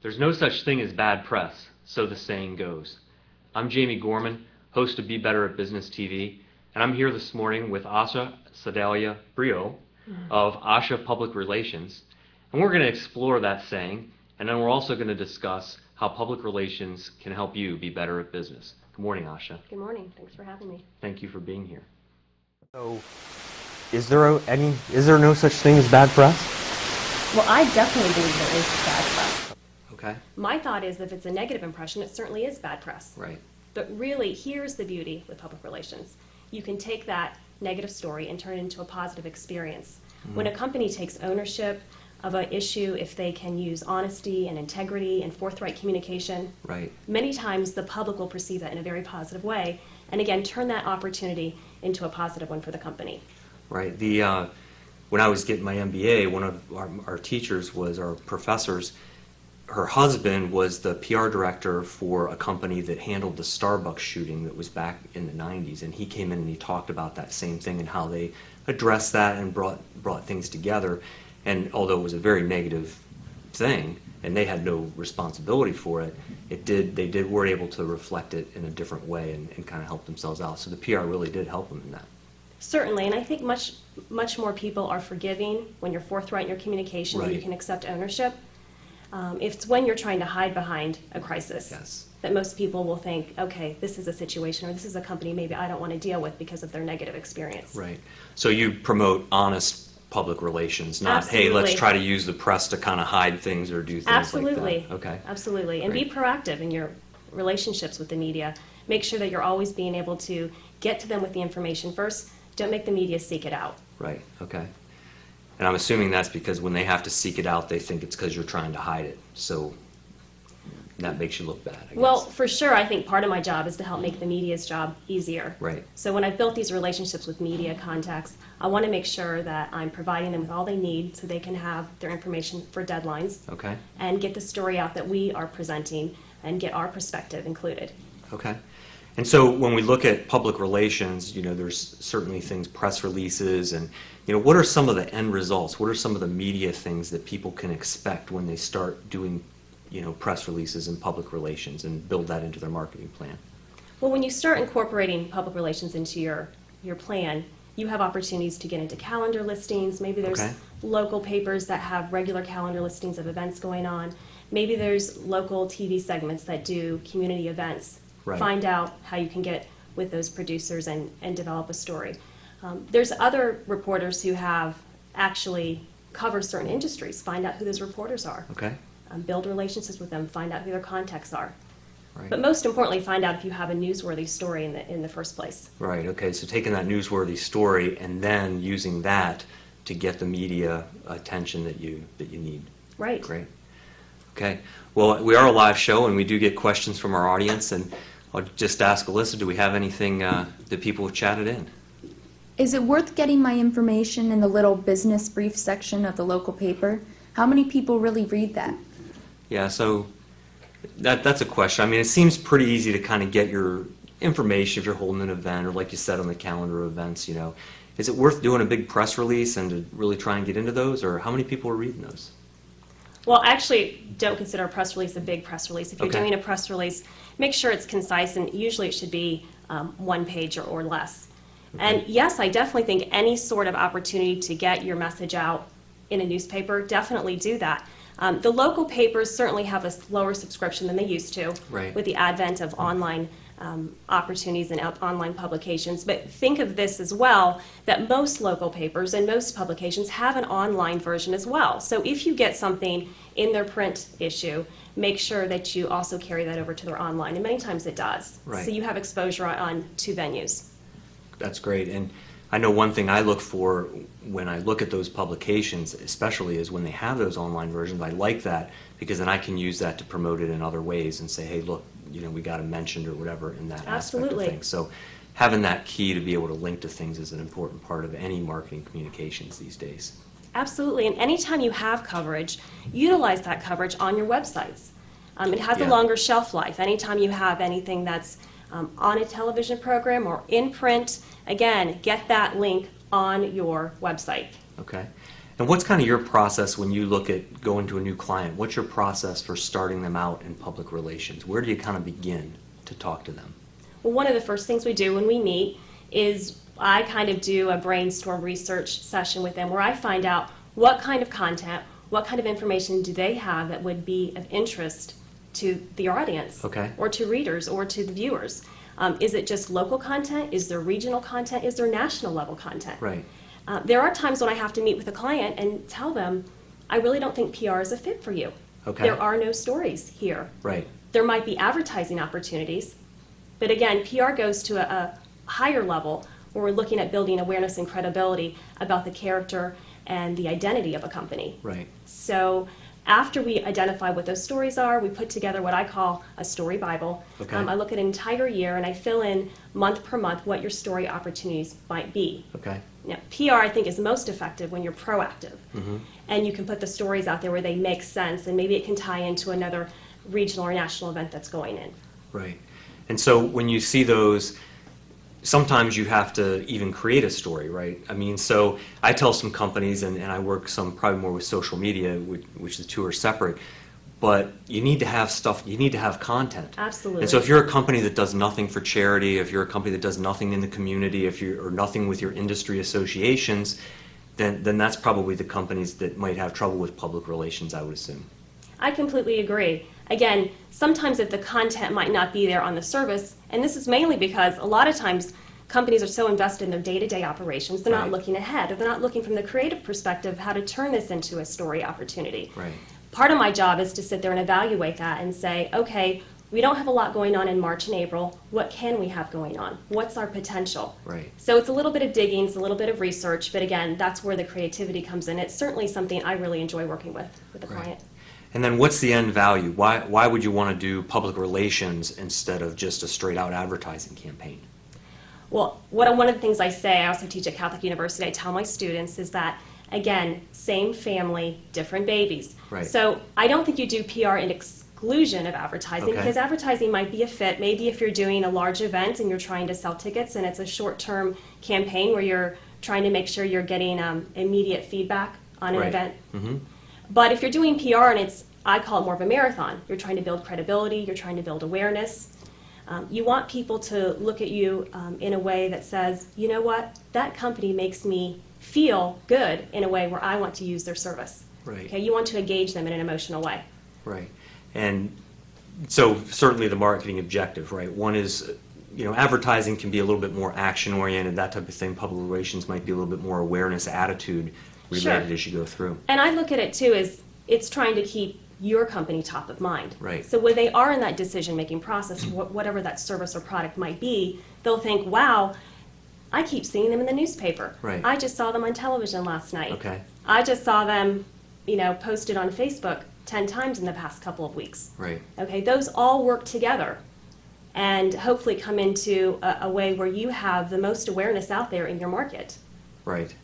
There's no such thing as bad press, so the saying goes. I'm Jamie Gorman, host of Be Better at Business TV, and I'm here this morning with Asha Sedalia Bruot of Asha Public Relations, and we're going to explore that saying, and then we're also going to discuss how public relations can help you be better at business. Good morning, Asha. Good morning. Thanks for having me. Thank you for being here. So, is there no such thing as bad press? Well, I definitely believe there is bad press. Okay. My thought is if it's a negative impression, it certainly is bad press. Right. But really, here's the beauty with public relations. You can take that negative story and turn it into a positive experience. When a company takes ownership of an issue, if they can use honesty and integrity and forthright communication, Right. many times the public will perceive that in a very positive way, and again, turn that opportunity into a positive one for the company. Right. When I was getting my MBA, one of our teachers was our professors. Her husband was the PR director for a company that handled the Starbucks shooting that was back in the 90s, and he came in and he talked about that same thing and how they addressed that and brought things together. And although it was a very negative thing, and they had no responsibility for it, they were able to reflect it in a different way and kind of help themselves out. So the PR really did help them in that. Certainly, and I think much more people are forgiving when you're forthright in your communication and you Right. can accept ownership. It's when you're trying to hide behind a crisis Yes. that most people will think, okay, this is a situation or this is a company maybe I don't want to deal with because of their negative experience. Right. So you promote honest public relations, not, hey, let's Absolutely. try to use the press to kind of hide things or do things Absolutely. like that. Okay. Absolutely. And Great. be proactive in your relationships with the media. Make sure that you're always being able to get to them with the information first. Don't make the media seek it out. Right. Okay. And I'm assuming that's because when they have to seek it out, they think it's because you're trying to hide it. So that makes you look bad, I guess. Well, for sure, I think part of my job is to help make the media's job easier. Right. So when I've built these relationships with media contacts, I want to make sure that I'm providing them with all they need so they can have their information for deadlines Okay. and get the story out that we are presenting and get our perspective included. Okay. And so when we look at public relations, there's certainly things, press releases, and, what are some of the end results? What are some of the media things that people can expect when they start doing, press releases and public relations and build that into their marketing plan? Well, when you start incorporating public relations into your plan, you have opportunities to get into calendar listings. Maybe there's Okay. local papers that have regular calendar listings of events going on. Maybe there's local TV segments that do community events. Right. Find out how you can get with those producers and develop a story. There's other reporters who have actually covered certain industries. Find out who those reporters are. Okay. Build relationships with them. Find out who their contacts are. Right. But most importantly, find out if you have a newsworthy story in the first place. Right. Okay. So taking that newsworthy story and then using that to get the media attention that you need. Right. Great. Okay. Well, we are a live show, and we do get questions from our audience. And I'll just ask Alyssa, do we have anything that people have chatted in? Is it worth getting my information in the little business brief section of the local paper? How many people really read that? Yeah. So that's a question. I mean, it seems pretty easy to kind of get your information if you're holding an event, or like you said on the calendar of events. Is it worth doing a big press release and to really try and get into those, or how many people are reading those? Well, actually, don't consider a press release a big press release. If you're Okay. doing a press release, make sure it's concise, and usually it should be one page or less. And yes, I definitely think any sort of opportunity to get your message out in a newspaper, definitely do that. The local papers certainly have a lower subscription than they used to Right. with the advent of online opportunities and online publications. But think of this as well, that most local papers and most publications have an online version as well. So if you get something in their print issue, make sure that you also carry that over to their online. And many times it does. Right. So you have exposure on two venues. That's great. And I know one thing I look for when I look at those publications, especially, is when they have those online versions. I like that because then I can use that to promote it in other ways and say, hey, look, we got it mentioned or whatever in that Absolutely. aspect of things. So having that key to be able to link to things is an important part of any marketing communications these days. Absolutely. And anytime you have coverage, utilize that coverage on your websites. It has Yeah. a longer shelf life. Anytime you have anything that's on a television program or in print, again, get that link on your website. Okay. And what's kind of your process when you look at going to a new client? What's your process for starting them out in public relations? Where do you kind of begin to talk to them? Well, one of the first things we do when we meet is I kind of do a brainstorm research session with them where I find out what kind of content, what kind of information do they have that would be of interest to the audience, Okay. or to readers, or to the viewers. Is it just local content? Is there regional content? Is there national level content? Right. There are times when I have to meet with a client and tell them, I really don't think PR is a fit for you. Okay. There are no stories here. Right. There might be advertising opportunities, but again, PR goes to a higher level where we're looking at building awareness and credibility about the character and the identity of a company. Right. So after we identify what those stories are, we put together what I call a story Bible. Okay. I look at an entire year and I fill in month per month what your story opportunities might be. Okay. Now, PR, I think, is most effective when you're proactive. And you can put the stories out there where they make sense, and maybe it can tie into another regional or national event that's going in. Right. And so when you see those, sometimes you have to even create a story, right? I mean, so I tell some companies, and I work some probably more with social media, which the two are separate, but you need to have stuff, you need to have content. Absolutely. And so if you're a company that does nothing for charity, if you're a company that does nothing in the community, or nothing with your industry associations, then that's probably the companies that might have trouble with public relations, I would assume. I completely agree. Again, sometimes if the content might not be there on the service, and this is mainly because a lot of times companies are so invested in their day-to-day operations, they're not Right. looking ahead, or they're not looking from the creative perspective how to turn this into a story opportunity. Right. Part of my job is to sit there and evaluate that and say, okay, we don't have a lot going on in March and April. What can we have going on? What's our potential? Right. So it's a little bit of digging, it's a little bit of research, but again, that's where the creativity comes in. It's certainly something I really enjoy working with the Right. client. And then what's the end value? Why would you want to do public relations instead of just a straight out advertising campaign? Well, one of the things I say, I also teach at Catholic University, I tell my students is that, again, same family, different babies. Right. So I don't think you do PR in exclusion of advertising, Okay. because advertising might be a fit. Maybe if you're doing a large event and you're trying to sell tickets and it's a short-term campaign where you're trying to make sure you're getting immediate feedback on an Right. event. Mm-hmm. But if you're doing PR and I call it more of a marathon, you're trying to build credibility, you're trying to build awareness. You want people to look at you in a way that says, you know what, that company makes me feel good in a way where I want to use their service. Right. Okay, you want to engage them in an emotional way. Right. And so certainly the marketing objective, right? One is, advertising can be a little bit more action-oriented, that type of thing. Public relations might be a little bit more awareness attitude related Sure. as you go through. And I look at it too as it's trying to keep your company top of mind. Right. So when they are in that decision-making process, whatever that service or product might be, they'll think, wow, I keep seeing them in the newspaper. Right. I just saw them on television last night. Okay. I just saw them, posted on Facebook 10 times in the past couple of weeks. Right. Okay, those all work together and hopefully come into a way where you have the most awareness out there in your market. Right.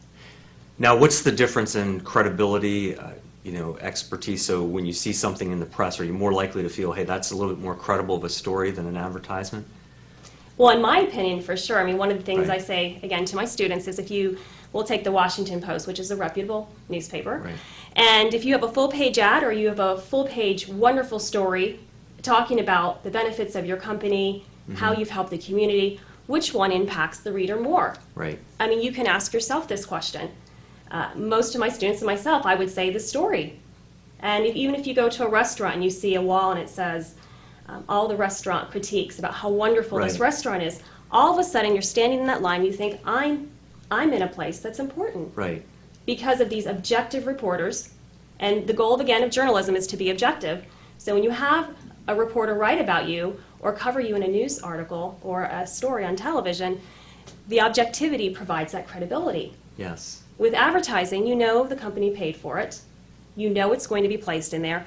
Now, what's the difference in credibility, expertise? So when you see something in the press, are you more likely to feel, hey, that's a little bit more credible of a story than an advertisement? Well, in my opinion, for sure. I mean, one of the things Right. I say, again, to my students is we'll take the Washington Post, which is a reputable newspaper, Right. and if you have a full-page ad or you have a full-page wonderful story talking about the benefits of your company, how you've helped the community, which one impacts the reader more? Right. I mean, you can ask yourself this question. Most of my students and myself, I would say the story. And even if you go to a restaurant and you see a wall and it says all the restaurant critiques about how wonderful this Right. restaurant is, all of a sudden you're standing in that line, you think, I'm in a place that's important. Right. Because of these objective reporters, and the goal, again, of journalism is to be objective. So when you have a reporter write about you or cover you in a news article or a story on television, the objectivity provides that credibility. Yes. With advertising, you know the company paid for it. You know it's going to be placed in there.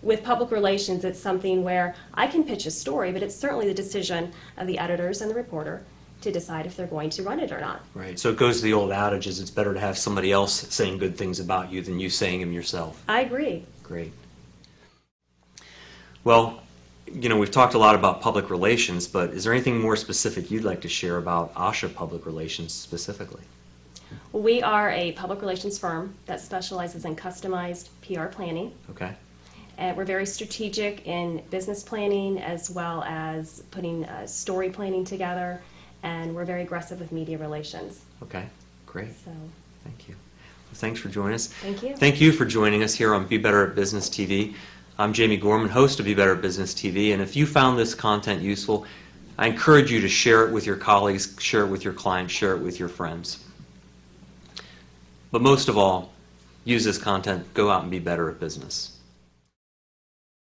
With public relations, it's something where I can pitch a story, but it's certainly the decision of the editors and the reporter to decide if they're going to run it or not. Right. So it goes to the old adage, is it's better to have somebody else saying good things about you than you saying them yourself. I agree. Great. Well, we've talked a lot about public relations, but is there anything more specific you'd like to share about Asha Public Relations specifically? We are a public relations firm that specializes in customized PR planning. Okay. And we're very strategic in business planning as well as putting story planning together, and we're very aggressive with media relations. Okay. Great. So, Thank you. Well, thanks for joining us. thank you. Thank you for joining us here on Be Better at Business TV. I'm Jamie Gorman, host of Be Better at Business TV, and if you found this content useful, I encourage you to share it with your colleagues, share it with your clients, share it with your friends. But most of all, use this content, go out and be better at business.